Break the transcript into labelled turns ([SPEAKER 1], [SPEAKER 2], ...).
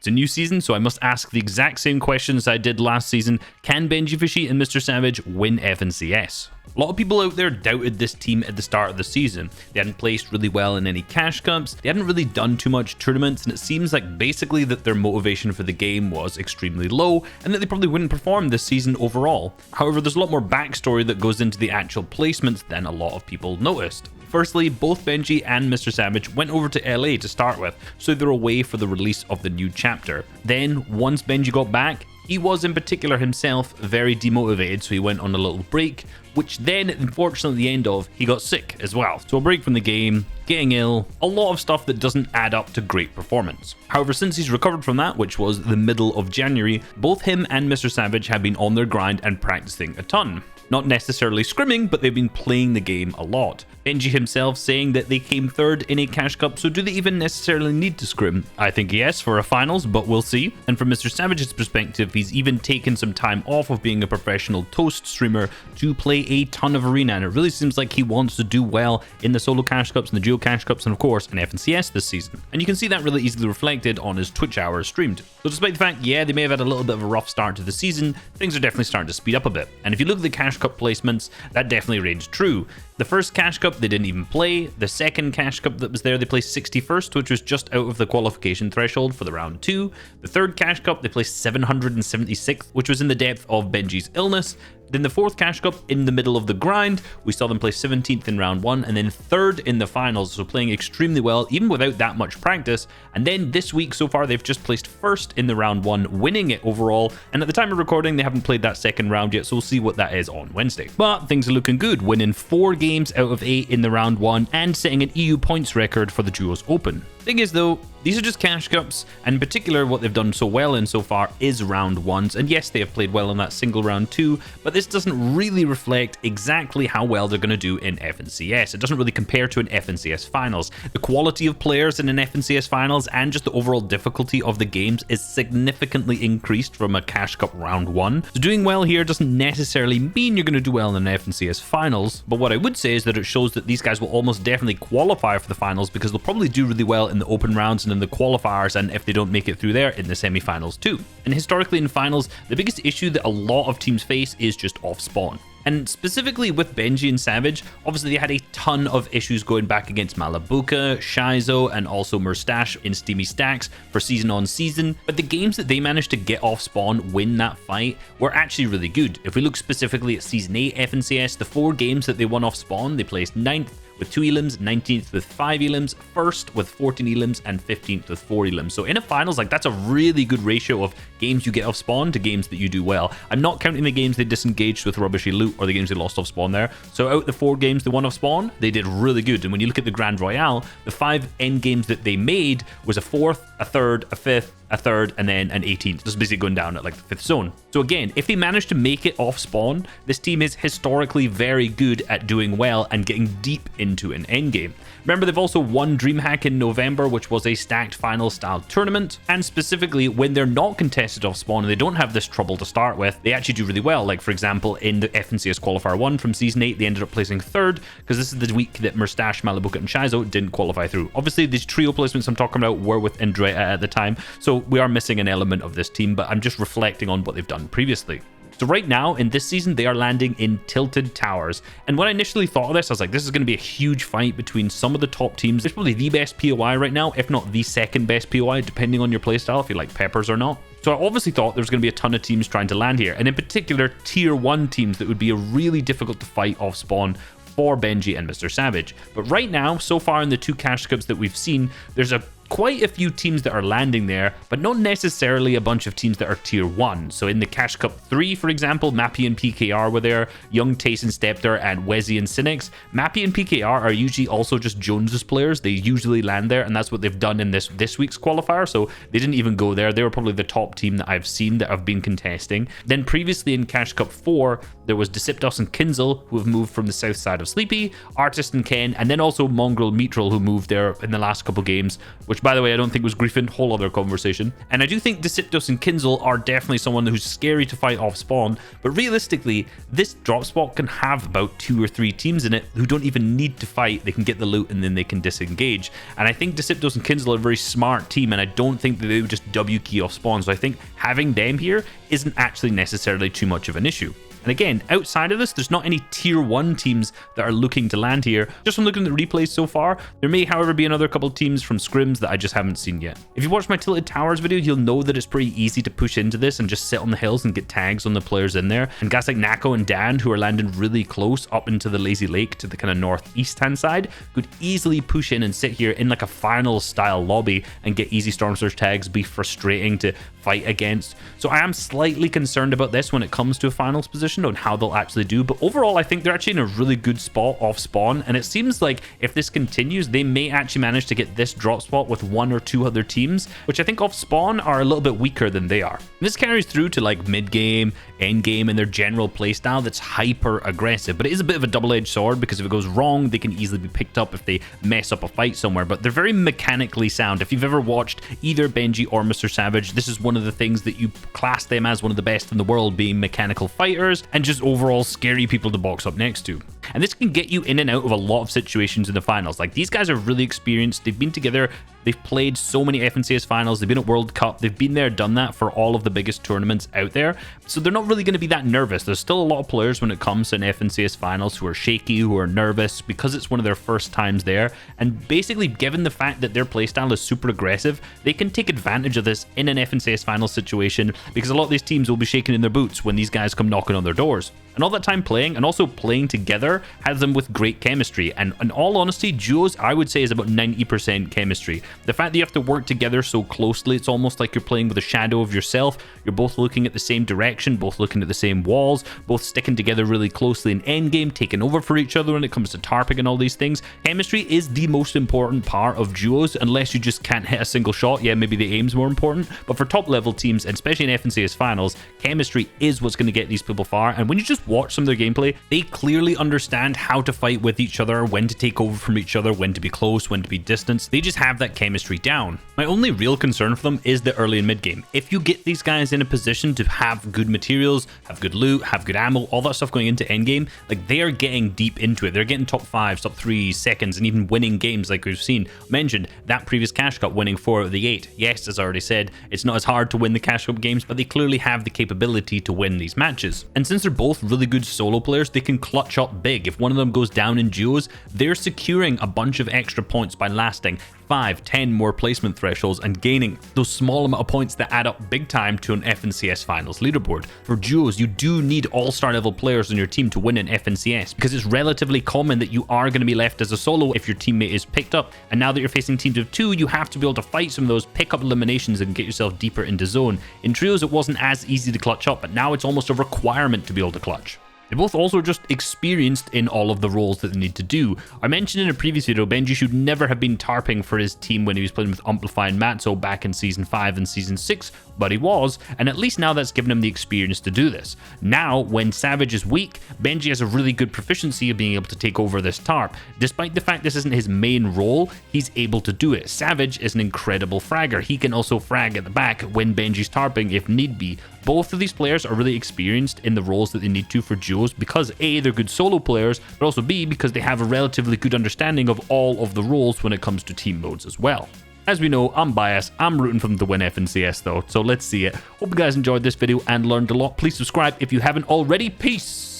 [SPEAKER 1] It's a new season, so I must ask the exact same questions I did last season. Can Benjyfishy and MrSavage win FNCS? A lot of people out there doubted this team at the start of the season. They hadn't placed really well in any cash cups, they hadn't really done too much tournaments, and it seems like basically that their motivation for the game was extremely low and that they probably wouldn't perform this season overall. However, there's a lot more backstory that goes into the actual placements than a lot of people noticed. Firstly, both Benji and MrSavage went over to LA to start with, so they're away for the release of the new chapter. Then, once Benji got back, he was in particular himself very demotivated, so he went on a little break, which then, unfortunately, at the end of, he got sick as well. So a break from the game, getting ill, a lot of stuff that doesn't add up to great performance. However, since he's recovered from that, which was the middle of January, both him and MrSavage have been on their grind and practicing a ton. Not necessarily scrimming, but they've been playing the game a lot. Benji himself saying that they came third in a cash cup, so do they even necessarily need to scrim? I think yes for a finals, but we'll see. And from MrSavage's perspective, he's even taken some time off of being a professional toast streamer to play a ton of arena, and it really seems like he wants to do well in the solo cash cups and the duo cash cups, and of course in FNCS this season. And you can see that really easily reflected on his Twitch hours streamed. So despite the fact, yeah, they may have had a little bit of a rough start to the season, things are definitely starting to speed up a bit. And if you look at the cash cup placements, that definitely rings true. The first cash cup they didn't even play. The second cash cup that was there, they placed 61st, which was just out of the qualification threshold for the round 2. The third cash cup they placed 776th, which was in the depth of Benji's illness. Then the fourth cash cup, in the middle of the grind, we saw them place 17th in round 1 and then 3rd in the finals, so playing extremely well even without that much practice. And then this week so far they've just placed 1st in the round 1, winning it overall, and at the time of recording they haven't played that second round yet, so we'll see what that is on Wednesday. But things are looking good, winning 4 games out of 8 in the round 1 and setting an EU points record for the Duos Open. Thing is though, these are just cash cups, and in particular what they've done so well in so far is round 1s, and yes, they have played well in that single round 2, but this doesn't really reflect exactly how well they're going to do in FNCS. It doesn't really compare to an FNCS finals. The quality of players in an FNCS finals and just the overall difficulty of the games is significantly increased from a cash cup round 1. So doing well here doesn't necessarily mean you're going to do well in an FNCS finals, but what I would say is that it shows that these guys will almost definitely qualify for the finals, because they'll probably do really well in the open rounds and in the qualifiers, and if they don't make it through there, in the semi-finals too. And historically in finals, the biggest issue that a lot of teams face is just off spawn. And specifically with Benji and Savage, obviously they had a ton of issues going back against Malabuka, Shizo, and also Murstache in Steamy Stacks for season on season. But the games that they managed to get off spawn, win that fight, were actually really good. If we look specifically at season 8 FNCS, the 4 games that they won off spawn, they placed 9th with 2 elims, 19th with 5 elims, 1st with 14 elims, and 15th with 4 elims. So in a finals, like, that's a really good ratio of games you get off spawn to games that you do well. I'm not counting the games they disengaged with rubbishy loot or the games they lost off spawn there. So out the 4 games they won off spawn, they did really good. And when you look at the Grand Royale, the 5 end games that they made was a 4th, a 3rd, a 5th, a 3rd, and then an 18th, just basically going down at like the 5th zone. So again, if they manage to make it off spawn, this team is historically very good at doing well and getting deep into an endgame. Remember, they've also won DreamHack in November, which was a stacked final style tournament, and specifically when they're not contested off spawn and they don't have this trouble to start with, they actually do really well. Like for example, in the FNCS Qualifier 1 from Season 8, they ended up placing 3rd, because this is the week that Murstache, Malabuka, and Shizo didn't qualify through. Obviously, these trio placements I'm talking about were with Andrea at the time, so we are missing an element of this team, but I'm just reflecting on what they've done previously. So right now, in this season, they are landing in Tilted Towers. And when I initially thought of this, I was like, this is going to be a huge fight between some of the top teams. It's probably the best POI right now, if not the second best POI, depending on your playstyle, if you like peppers or not. So I obviously thought there was going to be a ton of teams trying to land here, and in particular, tier 1 teams that would be a really difficult to fight off spawn for Benji and MrSavage. But right now, so far in the 2 cash cups that we've seen, there's quite a few teams that are landing there, but not necessarily a bunch of teams that are tier 1. So in the Cash Cup 3, for example, Mappy and PKR were there, Young Tace and Stepter, and Wezzy and Cynics. Mappy and PKR are usually also just Jones's players. They usually land there, and that's what they've done in this week's qualifier, so they didn't even go there. They were probably the top team that I've seen that have been contesting. Then previously in Cash Cup 4, there was Deceptos and Kinzel, who have moved from the south side of Sleepy, Artist and Ken, and then also Mongrel Mitral, who moved there in the last couple games, which which by the way, I don't think was Griffin, whole other conversation. And I do think Deceptos and Kinzel are definitely someone who's scary to fight off spawn, but realistically, this drop spot can have about 2 or 3 teams in it who don't even need to fight. They can get the loot and then they can disengage. And I think Deceptos and Kinzel are a very smart team, and I don't think that they would just W key off spawn. So I think having them here isn't actually necessarily too much of an issue. And again, outside of this, there's not any tier 1 teams that are looking to land here. Just from looking at the replays so far, there may, however, be another couple of teams from scrims that I just haven't seen yet. If you watched my Tilted Towers video, you'll know that it's pretty easy to push into this and just sit on the hills and get tags on the players in there. And guys like Nako and Dan, who are landing really close up into the Lazy Lake to the kind of northeast hand side, could easily push in and sit here in like a final style lobby and get easy Storm Surge tags, be frustrating to fight against. So I am slightly concerned about this when it comes to a finals position on how they'll actually do, but overall I think they're actually in a really good spot off spawn, and it seems like if this continues, they may actually manage to get this drop spot with 1 or 2 other teams, which I think off spawn are a little bit weaker than they are. And this carries through to like mid game, end game, and their general playstyle that's hyper aggressive, but it is a bit of a double-edged sword because if it goes wrong, they can easily be picked up if they mess up a fight somewhere. But they're very mechanically sound. If you've ever watched either Benji or MrSavage, this is one of the things that you class them as one of the best in the world, being mechanical fighters and just overall scary people to box up next to. And this can get you in and out of a lot of situations in the finals. Like, these guys are really experienced. They've been together. They've played so many FNCS finals. They've been at World Cup. They've been there, done that for all of the biggest tournaments out there. So they're not really going to be that nervous. There's still a lot of players when it comes to an FNCS finals who are shaky, who are nervous because it's one of their first times there. And basically, given the fact that their playstyle is super aggressive, they can take advantage of this in an FNCS finals situation because a lot of these teams will be shaking in their boots when these guys come knocking on their doors. And all that time playing and also playing together has them with great chemistry. And in all honesty, duos, I would say, is about 90% chemistry. The fact that you have to work together so closely, it's almost like you're playing with a shadow of yourself. You're both looking at the same direction, both looking at the same walls, both sticking together really closely in endgame, taking over for each other when it comes to tarping and all these things. Chemistry is the most important part of duos, unless you just can't hit a single shot. Yeah, maybe the aim's more important. But for top level teams, and especially in FNCS finals, chemistry is what's going to get these people far. And when you just watch some of their gameplay, they clearly understand how to fight with each other, when to take over from each other, when to be close, when to be distance. They just have that chemistry down. My only real concern for them is the early and mid game. If you get these guys in a position to have good materials, have good loot, have good ammo, all that stuff going into end game, like, they are getting deep into it. They're getting top 5s, top 3s, seconds, and even winning games like we've seen. Mentioned that previous Cash Cup, winning 4 of the 8. Yes, as I already said, it's not as hard to win the Cash Cup games, but they clearly have the capability to win these matches. And since they're both really good solo players, they can clutch up big. If one of them goes down in duos, they're securing a bunch of extra points by lasting 5, 10 more placement thresholds and gaining those small amount of points that add up big time to an FNCS finals leaderboard. For duos, you do need all-star level players on your team to win an FNCS because it's relatively common that you are going to be left as a solo if your teammate is picked up. And now that you're facing teams of 2, you have to be able to fight some of those, pick up eliminations and get yourself deeper into zone. In trios, it wasn't as easy to clutch up, but now it's almost a requirement to be able to clutch. They both also just experienced in all of the roles that they need to do. I mentioned in a previous video, Benji should never have been tarping for his team when he was playing with Amplify and Matzo back in Season 5 and Season 6, but he was, and at least now that's given him the experience to do this. Now, when Savage is weak, Benji has a really good proficiency of being able to take over this tarp. Despite the fact this isn't his main role, he's able to do it. Savage is an incredible fragger. He can also frag at the back when Benji's tarping if need be. Both of these players are really experienced in the roles that they need to for duos because A, they're good solo players, but also B, because they have a relatively good understanding of all of the roles when it comes to team modes as well. As we know, I'm biased. I'm rooting for them to win FNCS though, so let's see it. Hope you guys enjoyed this video and learned a lot. Please subscribe if you haven't already. Peace!